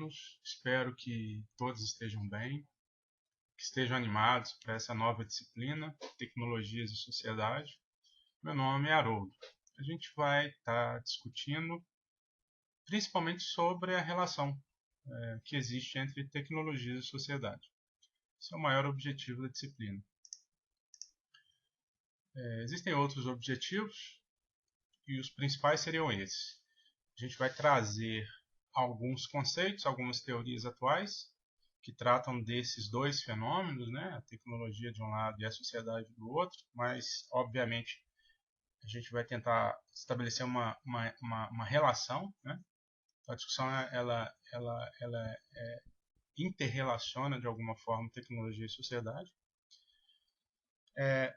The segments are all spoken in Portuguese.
alunos. Espero que todos estejam bem, que estejam animados para essa nova disciplina, Tecnologias e Sociedade. Meu nome é Haroldo. A gente vai estar discutindo principalmente sobre a relação que existe entre tecnologias e sociedade. Esse é o maior objetivo da disciplina. Existem outros objetivos e os principais seriam esses. A gente vai trazer alguns conceitos, algumas teorias atuais que tratam desses dois fenômenos, né? A tecnologia de um lado e a sociedade do outro, mas, obviamente, a gente vai tentar estabelecer uma relação, né? A discussão ela interrelaciona de alguma forma tecnologia e sociedade.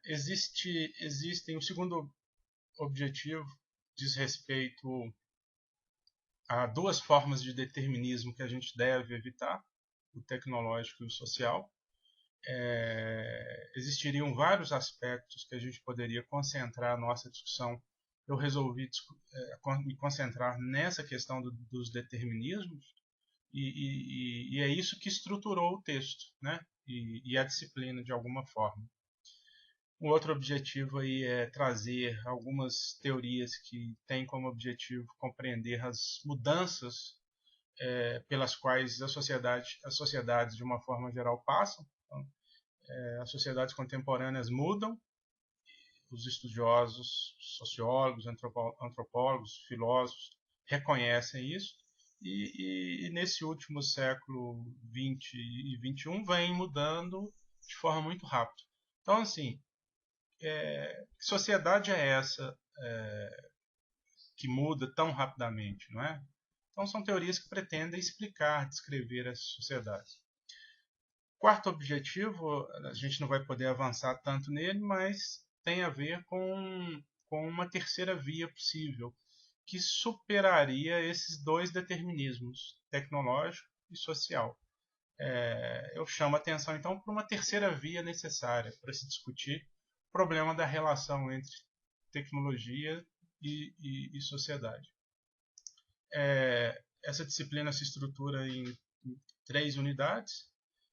Existem o segundo objetivo diz respeito a duas formas de determinismo que a gente deve evitar, o tecnológico e o social. Existiriam vários aspectos que a gente poderia concentrar a nossa discussão. Eu resolvi me concentrar nessa questão dos determinismos e é isso que estruturou o texto, né? E a disciplina de alguma forma. Um outro objetivo aí é trazer algumas teorias que têm como objetivo compreender as mudanças pelas quais as sociedades de uma forma geral passam. Então, as sociedades contemporâneas mudam, os estudiosos, sociólogos, antropólogos, filósofos reconhecem isso, e nesse último século XX e XXI vem mudando de forma muito rápida. Então, assim, que sociedade é essa que muda tão rapidamente, não é? Então, são teorias que pretendem explicar, descrever essa sociedade. Quarto objetivo, a gente não vai poder avançar tanto nele, mas tem a ver com uma terceira via possível, que superaria esses dois determinismos, tecnológico e social. Eu chamo a atenção, então, para uma terceira via necessária para se discutir o problema da relação entre tecnologia e sociedade. Essa disciplina se estrutura em 3 unidades.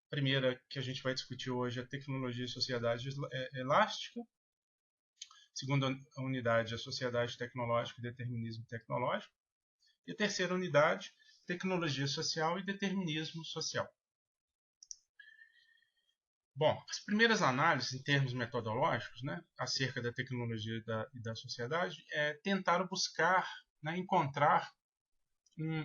A primeira que a gente vai discutir hoje é tecnologia e sociedade elástica. A segunda unidade é sociedade tecnológica e determinismo tecnológico. E a terceira unidade, tecnologia social e determinismo social. Bom, as primeiras análises em termos metodológicos, né, acerca da tecnologia e da sociedade tentaram buscar, né, encontrar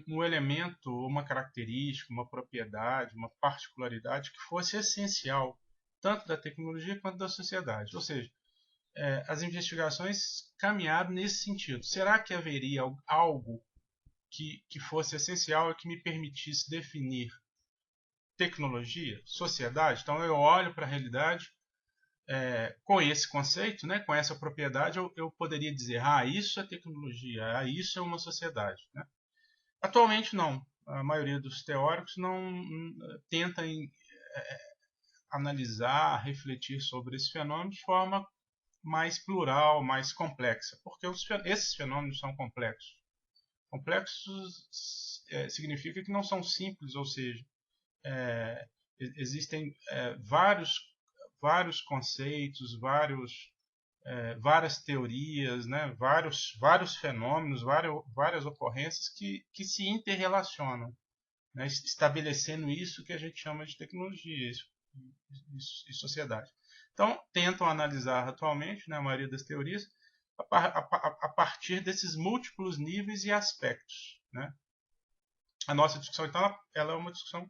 um elemento, uma característica, uma propriedade, uma particularidade que fosse essencial tanto da tecnologia quanto da sociedade. Ou seja, as investigações caminharam nesse sentido. Será que haveria algo que fosse essencial e que me permitisse definir tecnologia, sociedade? Então eu olho para a realidade com esse conceito, né, com essa propriedade, eu poderia dizer, isso é tecnologia, isso é uma sociedade, né? Atualmente não. A maioria dos teóricos não tenta analisar, refletir sobre esse fenômeno de forma mais plural, mais complexa, porque esses fenômenos são complexos. Complexos significa que não são simples, ou seja, existem vários conceitos, várias teorias, né, vários fenômenos, várias ocorrências que se interrelacionam, né, estabelecendo isso que a gente chama de tecnologia e sociedade. Então, tentam analisar atualmente, né, a maioria das teorias, a partir desses múltiplos níveis e aspectos, né? A nossa discussão, então, ela é uma discussão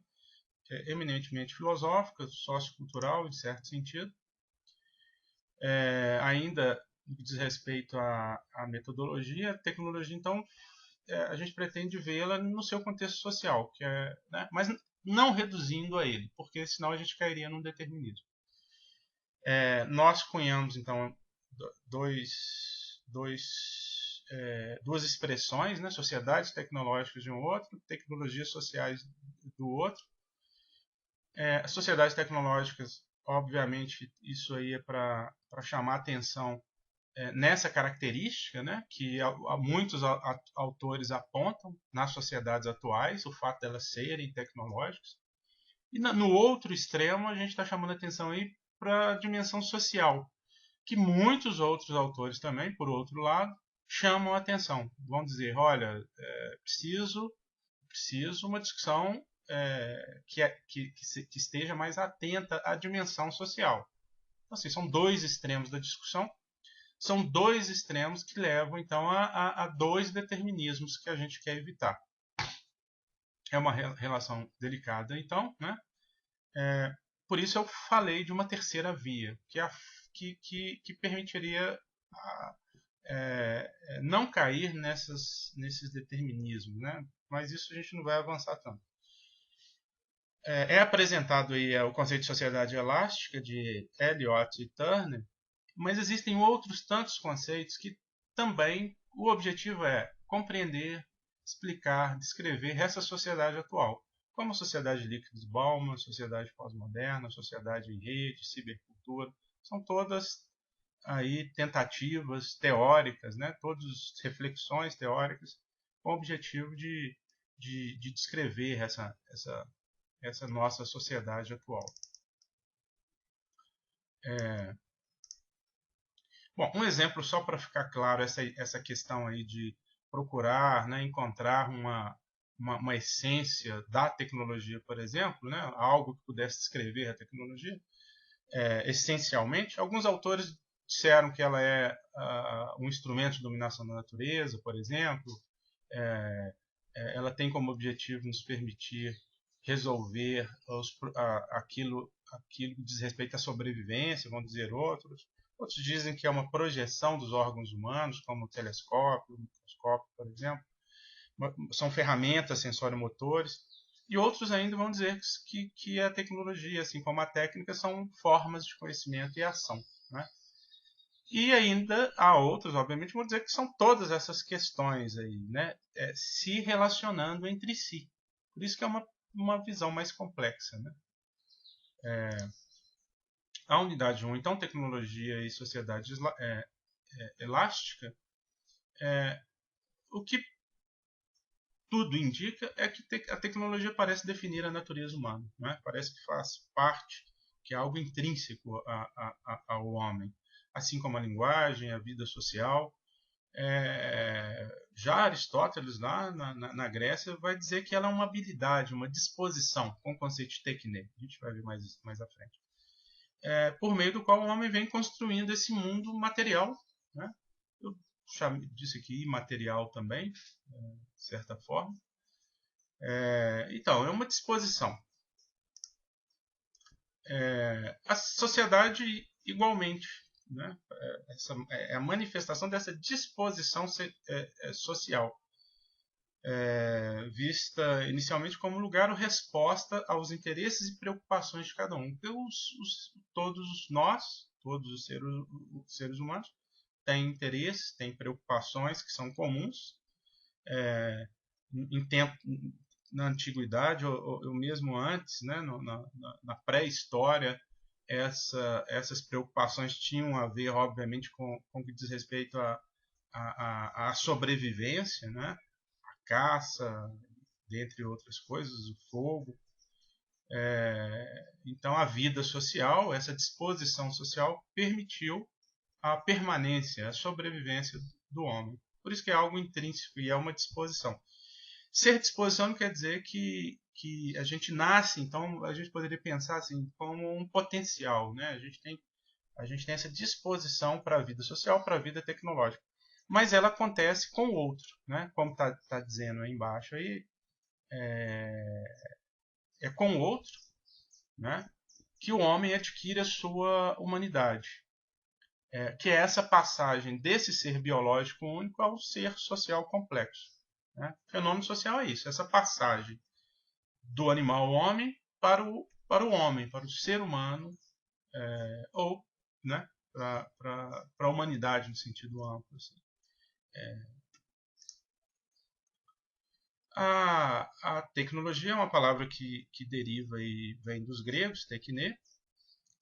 eminentemente filosófica, sociocultural, em certo sentido. Ainda no que diz respeito à metodologia, a tecnologia, então, a gente pretende vê-la no seu contexto social, né, mas não reduzindo a ele, porque senão a gente cairia num determinismo. Nós cunhamos, então, duas expressões, né, sociedades tecnológicas de um outro, tecnologias sociais do outro. As sociedades tecnológicas, obviamente, isso aí é para chamar atenção nessa característica, né, que muitos autores apontam nas sociedades atuais, o fato delas serem tecnológicas. E no outro extremo, a gente está chamando a atenção aí para a dimensão social, que muitos outros autores também, por outro lado, chamam a atenção. Vão dizer, olha, preciso uma discussão que esteja mais atenta à dimensão social. Então, assim, são dois extremos da discussão, são dois extremos que levam, então, a dois determinismos que a gente quer evitar. É uma relação delicada, então, né? Por isso eu falei de uma terceira via, que permitiria não cair nesses determinismos, né? Mas isso a gente não vai avançar tanto. É apresentado aí o conceito de sociedade elástica de Eliot e Turner, mas existem outros tantos conceitos que também o objetivo é compreender, explicar, descrever essa sociedade atual, como a sociedade líquida de Bauman, sociedade pós-moderna, sociedade em rede, cibercultura, são todas aí tentativas teóricas, né? Todas reflexões teóricas com o objetivo de descrever essa nossa sociedade atual. Bom, um exemplo só para ficar claro essa questão aí de procurar, né, encontrar uma essência da tecnologia, por exemplo, né, algo que pudesse descrever a tecnologia, essencialmente. Alguns autores disseram que ela é um instrumento de dominação da natureza, por exemplo. Ela tem como objetivo nos permitir resolver aquilo que diz respeito à sobrevivência, vão dizer outros. Outros dizem que é uma projeção dos órgãos humanos, como o telescópio, o microscópio, por exemplo. São ferramentas sensório-motores. E outros ainda vão dizer que a tecnologia, assim como a técnica, são formas de conhecimento e ação, né? E ainda há outros, obviamente, vão dizer que são todas essas questões aí, né, se relacionando entre si. Por isso que é uma visão mais complexa, né? A unidade 1, então, tecnologia e sociedade elástica, o que tudo indica é que a tecnologia parece definir a natureza humana, né? Parece que faz parte, que é algo intrínseco ao homem, assim como a linguagem, a vida social. Já Aristóteles, lá na Grécia, vai dizer que ela é uma habilidade, uma disposição, com o conceito de tekne, a gente vai ver mais à frente, por meio do qual o homem vem construindo esse mundo material, né? Eu disse aqui imaterial também, de certa forma. Então, é uma disposição. A sociedade, igualmente, né? É a manifestação dessa disposição social, vista inicialmente como lugar ou resposta aos interesses e preocupações de cada um. Porque todos nós, todos os seres humanos, têm interesses, têm preocupações que são comuns. Em tempo, na antiguidade ou mesmo antes, né, na pré-história, essas preocupações tinham a ver, obviamente, com o que diz respeito à sobrevivência, né, a caça, dentre outras coisas, o fogo. Então, a vida social, essa disposição social, permitiu a permanência, a sobrevivência do homem. Por isso que é algo intrínseco e é uma disposição. Ser disposição não quer dizer que a gente nasce, então a gente poderia pensar assim como um potencial, né? A gente tem essa disposição para a vida social, para a vida tecnológica, mas ela acontece com o outro, né? Como tá dizendo aí embaixo, aí é com o outro, né, que o homem adquire a sua humanidade, que é essa passagem desse ser biológico único ao ser social complexo. Né? O fenômeno social é isso, essa passagem do animal homem para o homem, para o ser humano, ou, né, para a humanidade no sentido amplo. Assim. A tecnologia é uma palavra que deriva e vem dos gregos, tekne,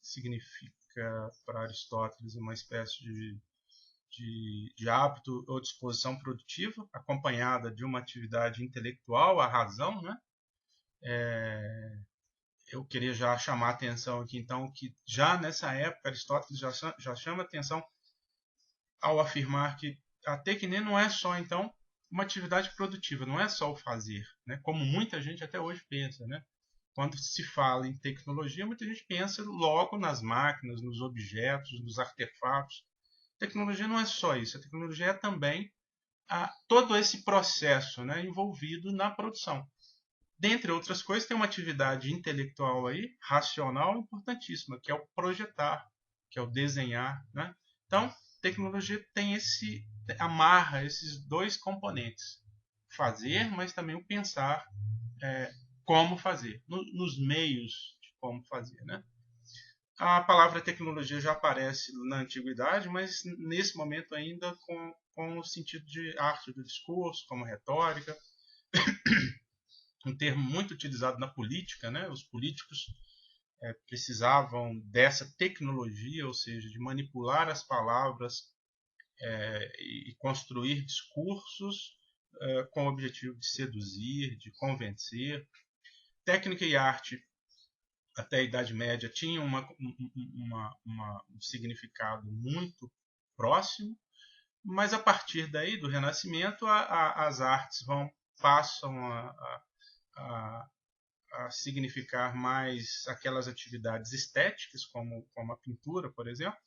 significa para Aristóteles uma espécie de hábito ou disposição produtiva, acompanhada de uma atividade intelectual, a razão, né? Eu queria já chamar a atenção aqui, então, que já nessa época Aristóteles já chama atenção ao afirmar que a tecne não é só, então, uma atividade produtiva, não é só o fazer, né? Como muita gente até hoje pensa, né? Quando se fala em tecnologia, muita gente pensa logo nas máquinas, nos objetos, nos artefatos. Tecnologia não é só isso, a tecnologia é também todo esse processo, né, envolvido na produção. Dentre outras coisas, tem uma atividade intelectual aí, racional, importantíssima, que é o projetar, que é o desenhar, né? Então, tecnologia tem amarra esses dois componentes, fazer, mas também o pensar como fazer, nos meios de como fazer, né? A palavra tecnologia já aparece na antiguidade, mas nesse momento ainda com o sentido de arte do discurso, como retórica, um termo muito utilizado na política, né? Os políticos precisavam dessa tecnologia, ou seja, de manipular as palavras e construir discursos com o objetivo de seduzir, de convencer. Técnica e arte, até a Idade Média, tinham um significado muito próximo, mas a partir daí, do Renascimento, as artes passam a significar mais aquelas atividades estéticas, como a pintura, por exemplo,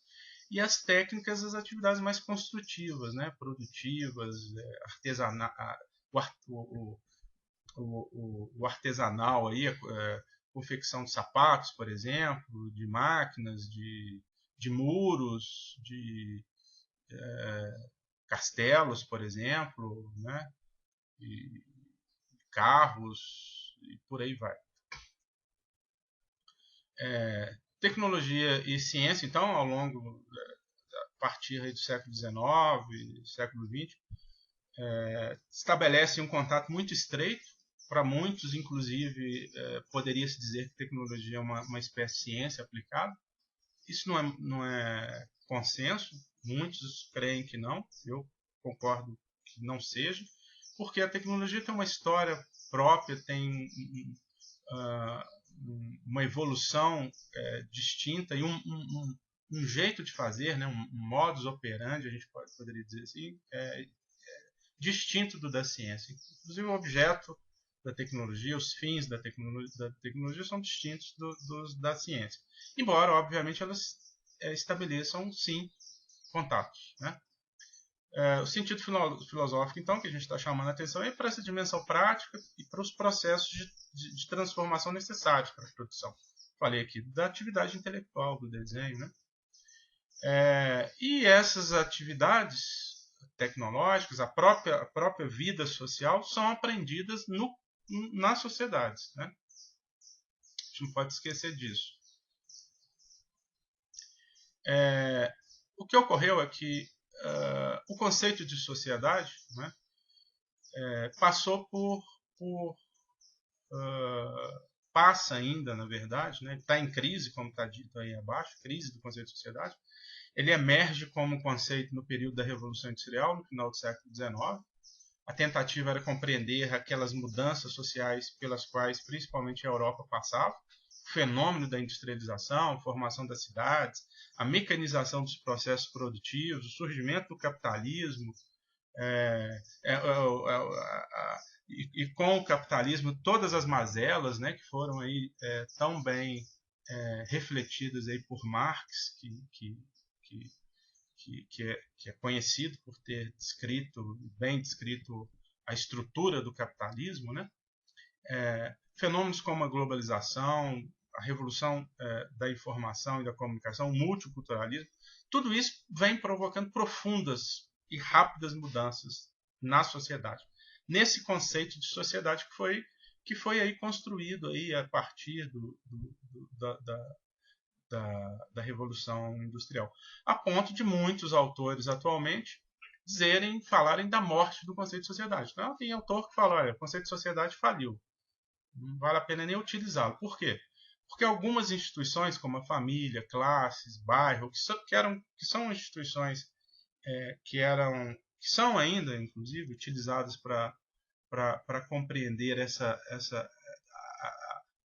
e as técnicas, as atividades mais construtivas, né, produtivas, artesanais, o artesanal aí, confecção de sapatos, por exemplo, de máquinas, de muros, de castelos, por exemplo, né, de carros e por aí vai. Tecnologia e ciência, então, ao longo, a partir do século XIX, século XX, estabelece um contato muito estreito. Para muitos, inclusive, poderia-se dizer que tecnologia é uma espécie de ciência aplicada. Isso não é consenso. Muitos creem que não. Eu concordo que não seja, porque a tecnologia tem uma história própria, tem uma evolução distinta e um jeito de fazer, né, um modus operandi, a gente poderia dizer assim, distinto do da ciência. Inclusive o objeto da tecnologia, os fins da tecnologia são distintos dos da ciência. Embora, obviamente, elas estabeleçam, sim, contatos, né? O sentido filosófico, então, que a gente está chamando a atenção é para essa dimensão prática e para os processos de transformação necessários para a produção. Falei aqui da atividade intelectual, do desenho, né? E essas atividades tecnológicas, a própria vida social, são aprendidas nas sociedades, né? A gente não pode esquecer disso. O que ocorreu é que o conceito de sociedade, né, passou passa ainda, na verdade, né, está em crise, como está dito aí abaixo, crise do conceito de sociedade. Ele emerge como conceito no período da Revolução Industrial, no final do século XIX. A tentativa era compreender aquelas mudanças sociais pelas quais principalmente a Europa passava, o fenômeno da industrialização, a formação das cidades, a mecanização dos processos produtivos, o surgimento do capitalismo, e com o capitalismo todas as mazelas, né, que foram aí tão bem refletidas aí por Marx, que é conhecido por ter bem descrito a estrutura do capitalismo, né? Fenômenos como a globalização, a revolução da informação e da comunicação, o multiculturalismo, tudo isso vem provocando profundas e rápidas mudanças na sociedade. Nesse conceito de sociedade que foi aí construído aí a partir da Revolução Industrial, a ponto de muitos autores atualmente falarem da morte do conceito de sociedade. Então, tem autor que fala, olha, o conceito de sociedade faliu, não vale a pena nem utilizá-lo. Por quê? Porque algumas instituições, como a família, classes, bairro, que são instituições que são ainda, inclusive, utilizadas para compreender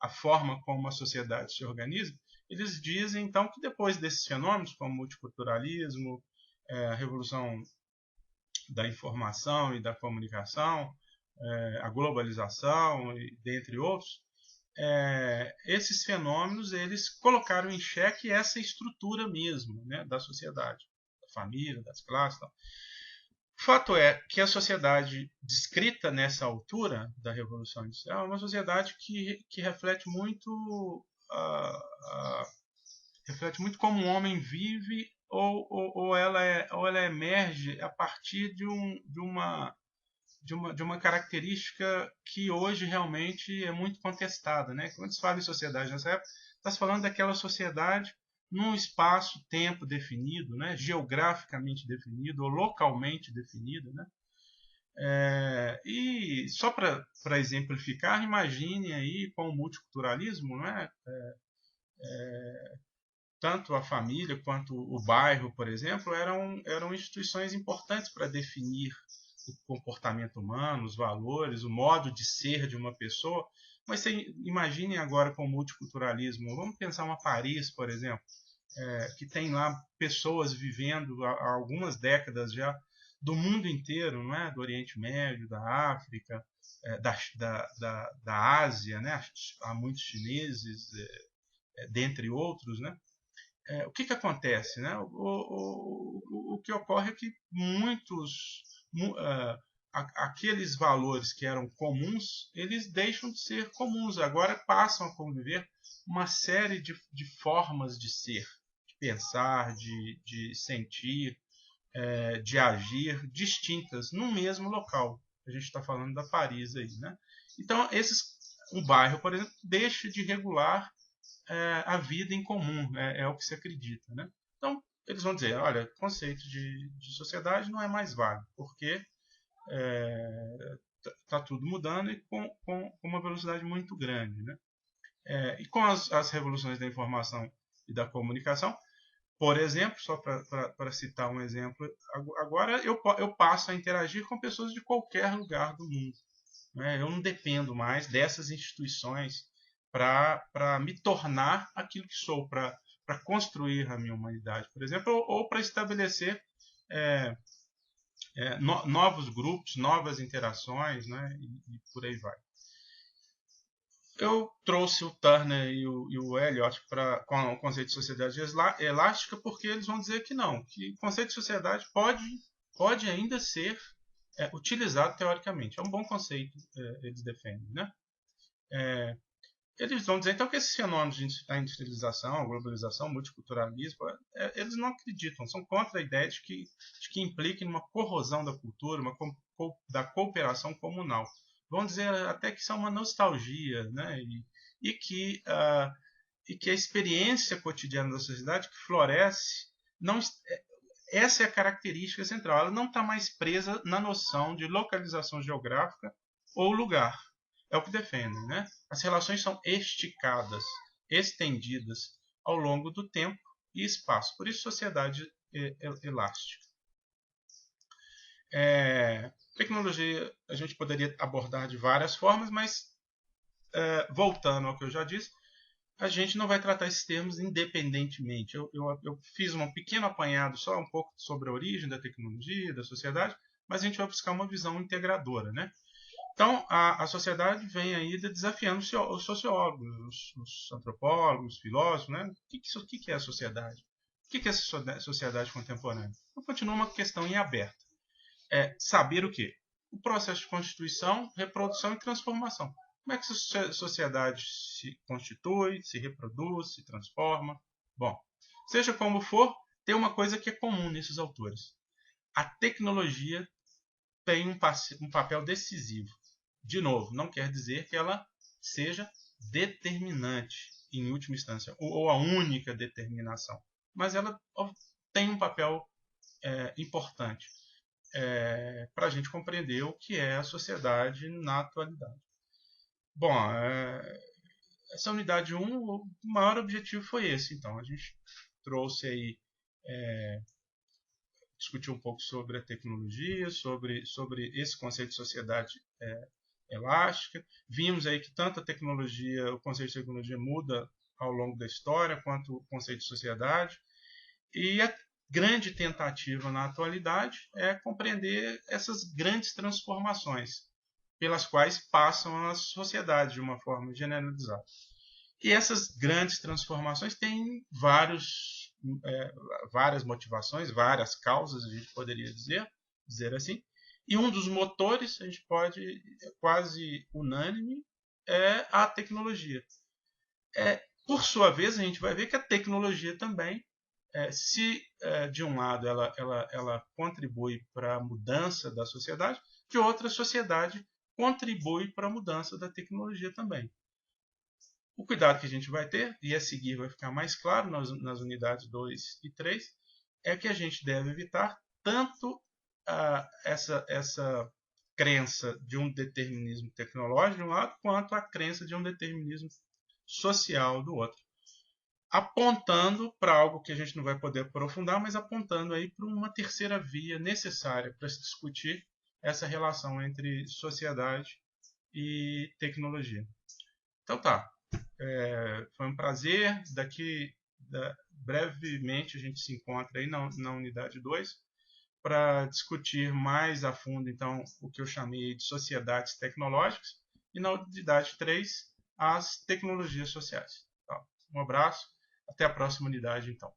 a forma como a sociedade se organiza, eles dizem então que depois desses fenômenos, como o multiculturalismo, a revolução da informação e da comunicação, a globalização, e dentre outros, esses fenômenos eles colocaram em xeque essa estrutura mesmo, né, da sociedade, da família, das classes. Tal. O fato é que a sociedade descrita nessa altura da Revolução Industrial é uma sociedade que reflete muito como um homem vive ou ela emerge a partir de uma característica que hoje realmente é muito contestada. Né? Quando se fala em sociedade nessa época, está se falando daquela sociedade num espaço-tempo definido, né? Geograficamente definido ou localmente definido. Né? E só para exemplificar, imagine aí com o multiculturalismo, né? Tanto a família quanto o bairro, por exemplo, eram instituições importantes para definir o comportamento humano, os valores, o modo de ser de uma pessoa. Mas você imagine agora com o multiculturalismo. Vamos pensar uma Paris, por exemplo, que tem lá pessoas vivendo há algumas décadas já do mundo inteiro, não é? Do Oriente Médio, da África, da Ásia, né? Há muitos chineses, dentre outros, né? O que acontece? Né? O que ocorre é que aqueles valores que eram comuns, eles deixam de ser comuns, agora passam a conviver uma série de formas de ser, de pensar, de sentir, de agir distintas no mesmo local. A gente está falando da Paris aí, né? Então, um bairro, por exemplo, deixa de regular a vida em comum, é o que se acredita. Né? Então, eles vão dizer, olha, o conceito de sociedade não é mais válido, porque está tudo mudando e com uma velocidade muito grande. Né? E com as revoluções da informação e da comunicação, por exemplo, só para citar um exemplo, agora eu passo a interagir com pessoas de qualquer lugar do mundo. Né? Eu não dependo mais dessas instituições para me tornar aquilo que sou, para construir a minha humanidade, por exemplo, ou para estabelecer novos grupos, novas interações, né? E por aí vai. Eu trouxe o Turner e o Eliot com o conceito de sociedade elástica porque eles vão dizer que não, que o conceito de sociedade pode ainda ser utilizado teoricamente. É um bom conceito, eles defendem. Né? Eles vão dizer então que esses fenômenos da industrialização, a globalização, o multiculturalismo, eles não acreditam, são contra a ideia de que implique numa corrosão da cultura, da cooperação comunal. Vão dizer até que isso é uma nostalgia, né? E que a experiência cotidiana da sociedade que floresce, não, essa é a característica central, ela não está mais presa na noção de localização geográfica ou lugar. É o que defendem, né? As relações são esticadas, estendidas ao longo do tempo e espaço. Por isso, sociedade elástica. Tecnologia a gente poderia abordar de várias formas, mas voltando ao que eu já disse, a gente não vai tratar esses termos independentemente. Eu fiz um pequeno apanhado só um pouco sobre a origem da tecnologia, da sociedade, mas a gente vai buscar uma visão integradora, né? Então, a sociedade vem aí desafiando os sociólogos, os antropólogos, os filósofos, né? O que é a sociedade? O que é essa sociedade contemporânea? Então, continua uma questão em aberto. Saber o quê? O processo de constituição, reprodução e transformação. Como é que essa sociedade se constitui, se reproduz, se transforma? Bom, seja como for, tem uma coisa que é comum nesses autores. A tecnologia tem um papel decisivo. De novo, não quer dizer que ela seja determinante em última instância, ou a única determinação, mas ela tem um papel importante para a gente compreender o que é a sociedade na atualidade. Bom, essa unidade 1, o maior objetivo foi esse. Então, a gente trouxe aí discutir um pouco sobre a tecnologia, sobre esse conceito de sociedade elástica. Vimos aí que tanto a tecnologia, o conceito de tecnologia muda ao longo da história, quanto o conceito de sociedade. E a grande tentativa na atualidade é compreender essas grandes transformações pelas quais passam as sociedades de uma forma generalizada. E essas grandes transformações têm várias motivações, várias causas, a gente poderia dizer assim. E um dos motores, a gente pode, quase unânime, é a tecnologia. Por sua vez, a gente vai ver que a tecnologia também, se de um lado ela contribui para a mudança da sociedade, de outra, a sociedade contribui para a mudança da tecnologia também. O cuidado que a gente vai ter, e a seguir vai ficar mais claro nas unidades 2 e 3, é que a gente deve evitar tanto essa crença de um determinismo tecnológico de um lado, quanto a crença de um determinismo social do outro. Apontando para algo que a gente não vai poder aprofundar, mas apontando aí para uma terceira via necessária para se discutir essa relação entre sociedade e tecnologia. Então tá, foi um prazer. Brevemente a gente se encontra aí na unidade 2 para discutir mais a fundo então o que eu chamei de sociedades tecnológicas e na unidade 3 as tecnologias sociais. Tá? Um abraço, até a próxima unidade então.